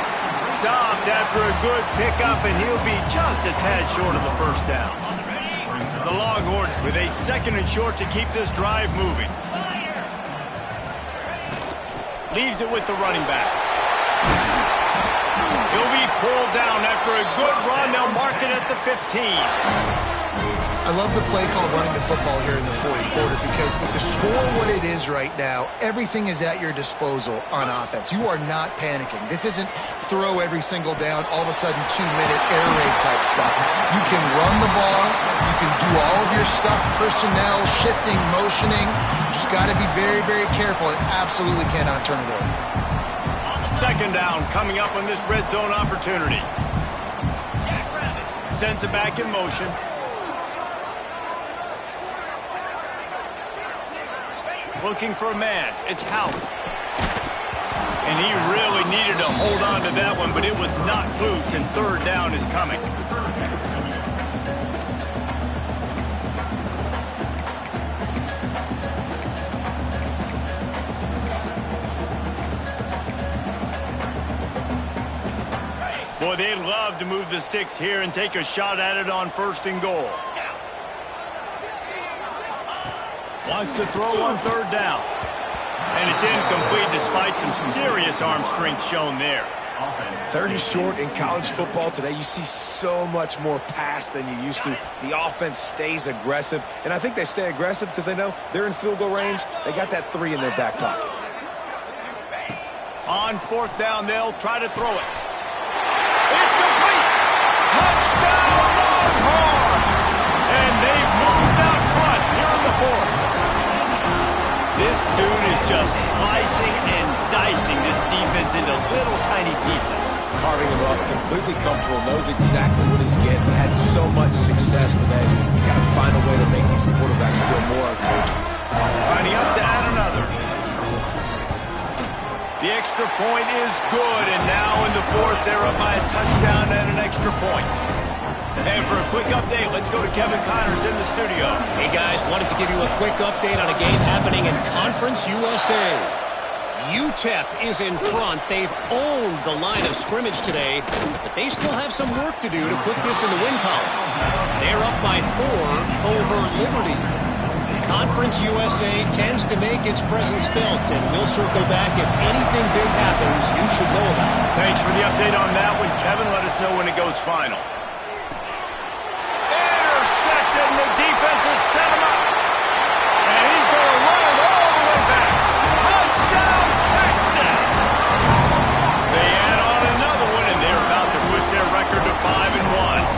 Stopped after a good pickup, and he'll be just a tad short of the first down. The Longhorns with a 2nd and short to keep this drive moving. Leaves it with the running back. He'll be pulled down after a good run. They'll mark it at the 15. I love the play call running the football here in the fourth quarter because with the score what it is right now, everything is at your disposal on offense. You are not panicking. This isn't throw every single down, all of a sudden 2-minute air raid type stuff. You can run the ball. You can do all of your stuff, personnel, shifting, motioning. You just got to be very, very careful and absolutely cannot turn it over. 2nd down coming up on this red zone opportunity. Sends it back in motion. Looking for a man. It's Howard. And he really needed to hold on to that one, but it was not loose, and 3rd down is coming. Boy, they'd love to move the sticks here and take a shot at it on 1st and goal. Wants to throw on 3rd down. And it's incomplete despite some serious arm strength shown there. 3rd and short in college football today. You see so much more pass than you used to. The offense stays aggressive. And I think they stay aggressive because they know they're in field goal range. They got that 3 in their back pocket. On 4th down, they'll try to throw it. It's complete! Touchdown, Longhorns! And they've moved out front here in the 4th. This dude is just slicing and dicing this defense into little tiny pieces. Carving him up, completely comfortable, knows exactly what he's getting. Had so much success today. You got to find a way to make these quarterbacks feel more uncomfortable. Lining up to add another. The extra point is good, and now in the 4th, they're up by a touchdown and an extra point. And for a quick update, let's go to Kevin Connors in the studio. Hey, guys, wanted to give you a quick update on a game happening in Conference USA. UTEP is in front. They've owned the line of scrimmage today, but they still have some work to do to put this in the win column. They're up by 4 over Liberty. Conference USA tends to make its presence felt, and we'll circle back if anything big happens you should know about. Thanks for the update on that one, Kevin. Let us know when it goes final. Intercepted, and the defense has set him up. And he's going to run it all the way back. Touchdown, Texas! They add on another one, and they're about to push their record to 5-1.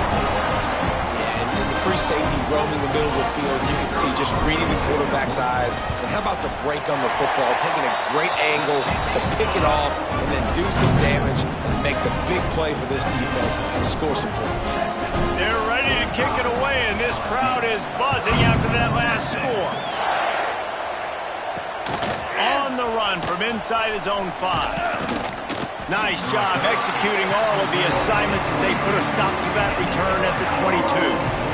Free safety roaming the middle of the field. You can see just reading the quarterback's eyes. And how about the break on the football, taking a great angle to pick it off and then do some damage and make the big play for this defense and score some points. They're ready to kick it away, and this crowd is buzzing after that last score. On the run from inside his own 5. Nice job executing all of the assignments as they put a stop to that return at the 22.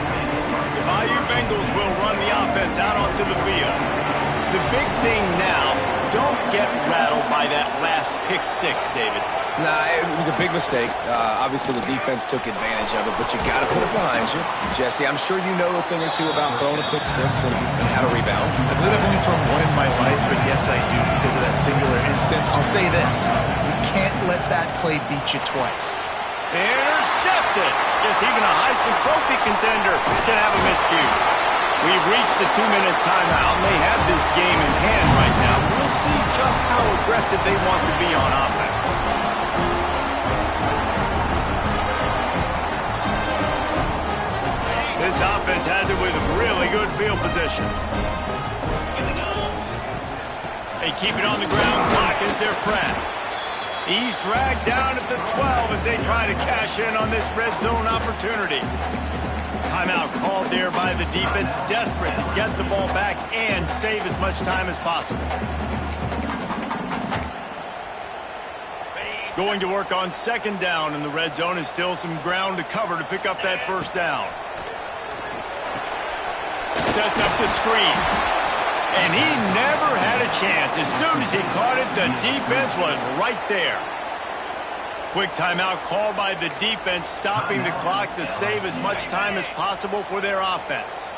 Bayou Bengals will run the offense out onto the field. The big thing now, don't get rattled by that last pick 6, David. Nah, it was a big mistake. Obviously, the defense took advantage of it, but you got to put it behind you. Jesse, I'm sure you know a thing or two about throwing a pick 6 and how to rebound. I believe I've only thrown one in my life, but yes, I do because of that singular instance. I'll say this. You can't let that play beat you twice. Intercepted. Yes, even a Heisman Trophy contender can have a miscue. We've reached the 2-minute timeout, and they have this game in hand right now. We'll see just how aggressive they want to be on offense. This This offense has it with really good field position. They keep it on the ground. Clock is their friend. He's dragged down at the 12 as they try to cash in on this red zone opportunity. Timeout called there by the defense, desperate to get the ball back and save as much time as possible. Going to work on second down in the red zone, and still some ground to cover to pick up that first down. Sets up the screen. And he never had a chance. As soon as he caught it, the defense was right there. Quick timeout called by the defense, stopping the clock to save as much time as possible for their offense.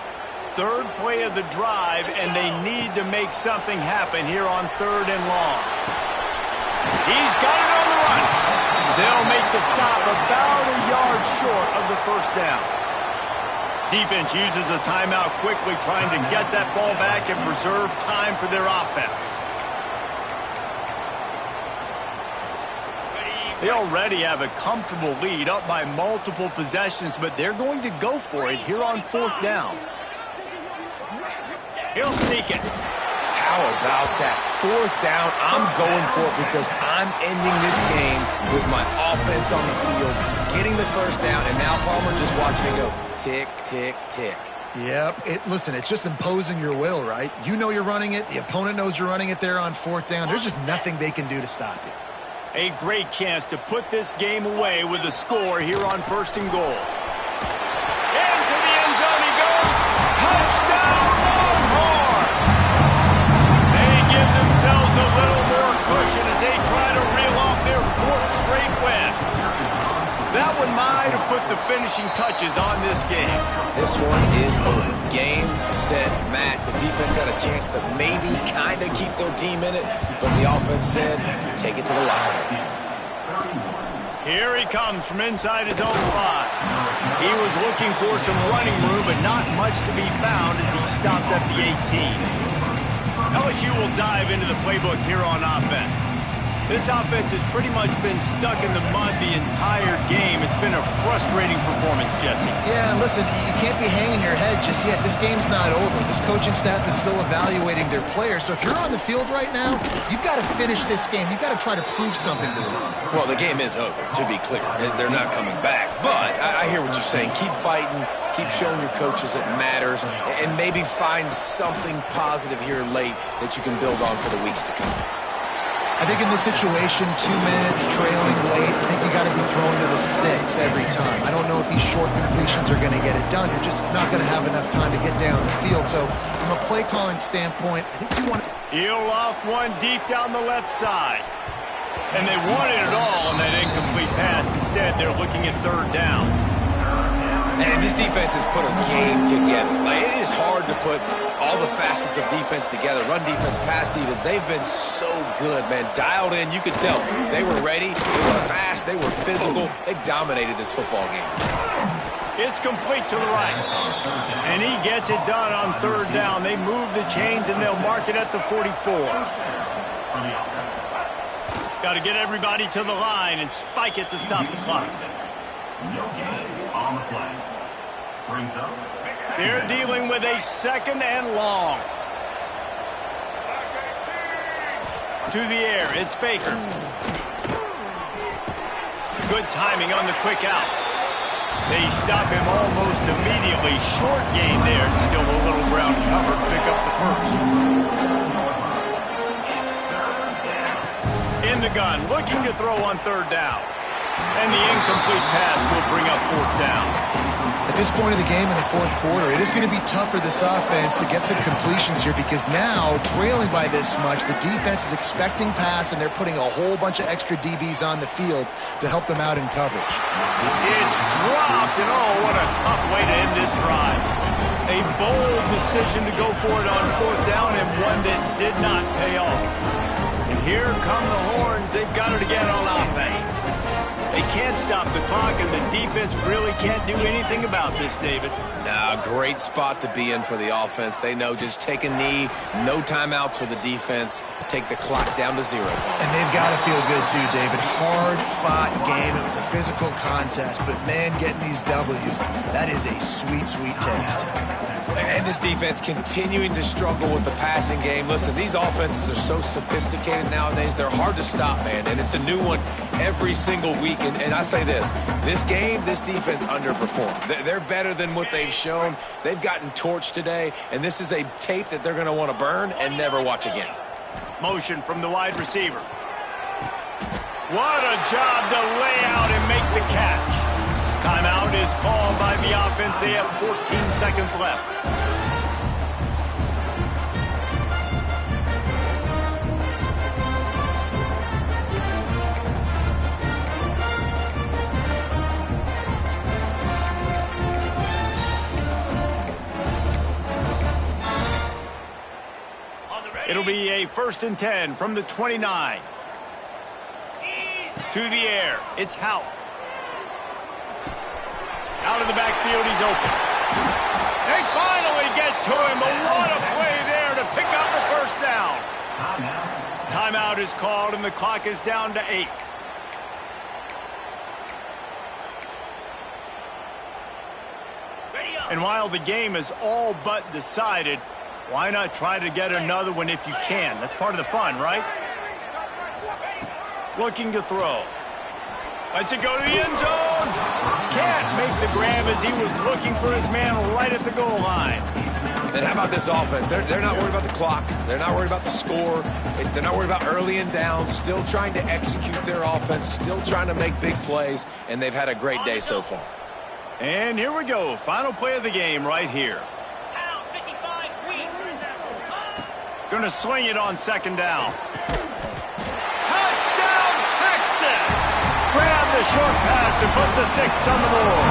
Third play of the drive, and they need to make something happen here on 3rd and long. He's got it on the run. They'll make the stop about a yard short of the first down. Defense uses a timeout quickly, trying to get that ball back and preserve time for their offense. They already have a comfortable lead, up by multiple possessions, but they're going to go for it here on 4th down. He'll sneak it. How about that? 4th down, I'm going for it because I'm ending this game with my offense on the field, getting the first down, and now Palmer just watching me go tick, tick, tick. Yep. Listen, it's just imposing your will, right? You know you're running it. The opponent knows you're running it there on 4th down. There's just nothing they can do to stop you. A great chance to put this game away with a score here on 1st and goal. Into the end zone he goes. Touchdown, Longhorns! They give themselves a little more cushion as they try to reel off their 4th straight win. That one might have put the finishing touches on this game. This one is over. Game, set, match. The defense had a chance to maybe kind of keep their team in it, but the offense said, take it to the locker room. Here he comes from inside his own 5. He was looking for some running room, but not much to be found as he stopped at the 18. LSU will dive into the playbook here on offense. This offense has pretty much been stuck in the mud the entire game. It's been a frustrating performance, Jesse. Yeah, and listen, you can't be hanging your head just yet. This game's not over. This coaching staff is still evaluating their players. So if you're on the field right now, you've got to finish this game. You've got to try to prove something to them. Well, the game is over, to be clear. They're not coming back. But I hear what you're saying. Keep fighting. Keep showing your coaches it matters. And maybe find something positive here late that you can build on for the weeks to come. I think in this situation, 2 minutes, trailing late, I think you got to be throwing to the sticks every time. I don't know if these short completions are going to get it done. You're just not going to have enough time to get down the field. So from a play calling standpoint, I think you want to... He'll loft one deep down the left side. And they wanted it all on that incomplete pass. Instead, they're looking at 3rd down. And this defense has put a game together. Like, it is hard to put all the facets of defense together. Run defense, pass defense. They've been so good, man. Dialed in. You could tell they were ready. They were fast. They were physical. They dominated this football game. It's complete to the right. And he gets it done on 3rd down. They move the chains, and they'll mark it at the 44. Got to get everybody to the line and spike it to stop the clock. No gain on the play. Brings up. They're dealing with a 2nd and long. To the air, it's Baker. Good timing on the quick out. They stop him almost immediately. Short gain there, and still a little ground covered. Pick up the first. In the gun, looking to throw on 3rd down. And the incomplete pass will bring up 4th down. At this point of the game in the 4th quarter, it is going to be tough for this offense to get some completions here because now, trailing by this much, the defense is expecting pass, and they're putting a whole bunch of extra DBs on the field to help them out in coverage. It's dropped, and oh, what a tough way to end this drive. A bold decision to go for it on 4th down, and one that did not pay off. And here come the Horns. They've got it again on offense. They can't stop the clock, and the defense really can't do anything about this, David. Nah, great spot to be in for the offense. They know just take a knee, no timeouts for the defense, take the clock down to 0. And they've got to feel good too, David. Hard-fought game. It was a physical contest, but man, getting these W's, that is a sweet, sweet taste. And this defense continuing to struggle with the passing game. Listen, these offenses are so sophisticated nowadays. They're hard to stop, man, and it's a new one every single week. And I say this game, this defense underperformed. They're better than what they've shown. They've gotten torched today, and this is a tape that they're going to want to burn and never watch again. Motion from the wide receiver. What a job to lay out and make the catch. Timeout is called by the offense. They have 14 seconds left. It'll be a 1st and 10 from the 29. To the air. It's Houck. Out of the backfield, he's open. They finally get to him, but what a play there to pick up the 1st down. Timeout is called, and the clock is down to 8. And while the game is all but decided, why not try to get another one if you can? That's part of the fun, right? Looking to throw. Lets it go to the end zone. Can't make the grab as he was looking for his man right at the goal line. And how about this offense? They're not worried about the clock. They're not worried about the score. They're not worried about early and down. Still trying to execute their offense. Still trying to make big plays. And they've had a great day so far. And here we go. Final play of the game right here. Going to swing it on 2nd down. Touchdown, Texas! Grab the short pass to put the 6 on the board.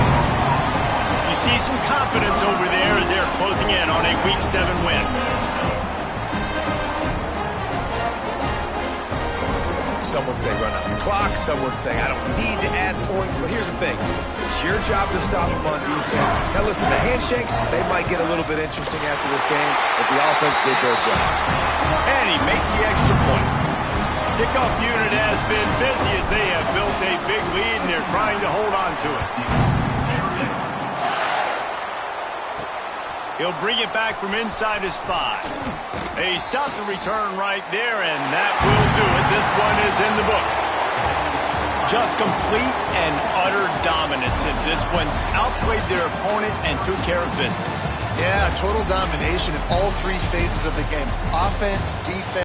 You see some confidence over there as they're closing in on a Week 7 win. Some would say run out the clock. Some would say I don't need to add points. But here's the thing. It's your job to stop them on defense. Now listen, the handshakes, they might get a little bit interesting after this game, but the offense did their job. And he makes the extra point. Kickoff unit has been busy as they have built a big lead, and they're trying to hold on to it. He'll bring it back from inside his 5. They stop the return right there, and that will do it. This one is in the book. Just complete and utter dominance in this one. Outplayed their opponent and took care of business. Yeah, total domination in all 3 phases of the game. Offense, defense.